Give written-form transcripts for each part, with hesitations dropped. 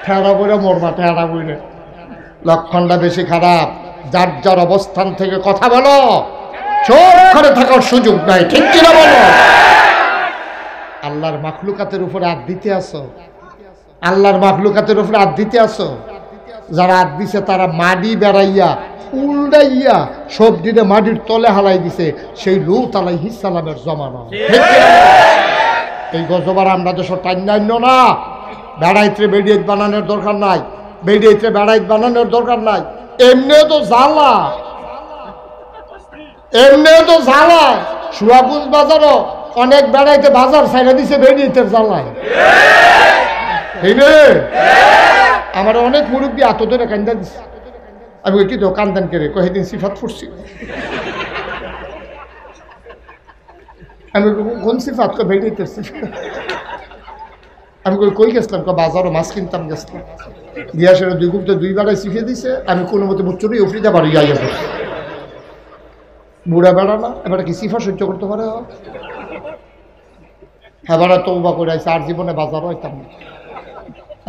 ঠেড়া বইরে মরবা, ঠেড়া বইরে। লক্ষণটা বেশি খারাপ। যার যার অবস্থান থেকে কথা বলো, চোখ করে থাকার সুযোগ নাই, ঠিক কিনা বলো? আল্লাহর মাখলুকাতের উপরে হাত দিতে আসো, আল্লাহর মাখলুকাতের উপরে হাত দিতে আসো। যারা হাত দিছে তারা মাটি বেড়াইয়া উল্টাইয়া সব দিনে মাটির তলে হালাই দিছে, সেই লূত আলাইহিস সালামের জমানা। এই গজবার আমরা দেশ টাইন্য না। বেড়াইতে বেড়িয়ে বানানোর দরকার নাই, বেড়িয়েতে বেড়াইত বানানোর দরকার নাই। এমনিও তো জ্বালা, এমনিও তো জ্বালা। সুয়াগুজ বাজারও অনেক বেড়াইতে বাজার ছাইড়া দিছে বেড়িয়েতে জ্বালায়। আমার অনেক মুরব্বী আত ধরে কান্দা দিচ্ছে। আমি কি তো কান্দান করে কয়েকদিন সিফাত ফুটছি। আমি কোন সিফাত কে বেড়িয়েতে, আমি কই গেছিলাম, বাজারও মাছ কিনতাম গেছিলাম, গিয়া সেটা দুই গুপ্তে দুই বেড়ায় শিখিয়ে দিছে। আমি কোনো মতে মুচুরি উফরিতে পারি যাই। বুড়া বেড়া না, এবার কি সিফা সহ্য করতে পারে? এবারে তৌবা করে আছে, আর জীবনে বাজারও হইতাম না।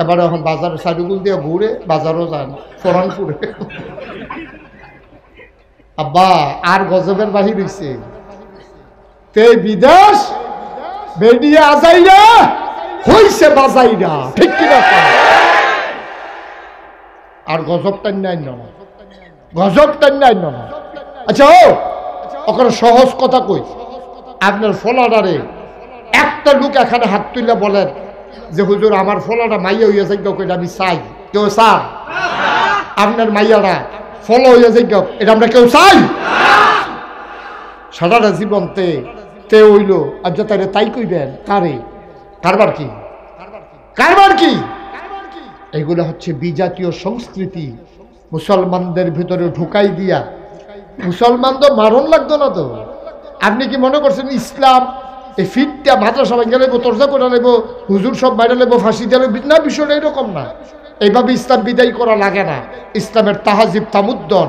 এবারে এখন বাজারের সাইডগুল দিয়ে ঘুরে, বাজারও যায় না, ফোরান ফুরে। আব্বা আর গজবের বাহির হইছে, তে বিদেশ বেডিয়ে আজাইরা হইছে বাজাইরা, ঠিক কিনা? আর গজব টান্নাই না, গজব টান্নাই না। আচ্ছা ওখানে সহজ কথা কই, আপনার ফলাডারে একটা লোক এখানে হাত তুলে বলেন যে হুজুর আমার ফলাটা মাইয়া হইয়া যাই, এটা আমি চাই। কেউ চান? আপনার মাইয়ারা ফল হইয়া যাই, এটা আমরা কেউ চাই? সারাটা জীবনতে তে হইল, আর যে তাই তাই কইবেন কারে? কারবার কি, কারবার কি? এগুলো হচ্ছে বিজাতীয় সংস্কৃতি মুসলমানদের ভিতরে ঢুকাই দিয়া। মুসলমান তো মারণ লাগতো না তো। আপনি কি মনে করছেন ইসলাম এই ফিটটা মাদ্রাসা ভাঙা নেবো, তরজা করে নেবো, হুজুর সব বাইরে নেবো, ফাঁসি দিয়ে না? বিষয়টা এরকম না। এইভাবে ইসলাম বিদায় করা লাগে না। ইসলামের তাহাজিব তামুদ্দন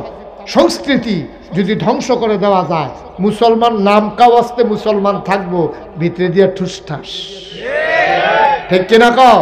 সংস্কৃতি যদি ধ্বংস করে দেওয়া যায়, মুসলমান নাম কাওয়াজতে মুসলমান থাকবো, ভিতরে দিয়ে ঠুসঠাস, ঠিক কিনা কও?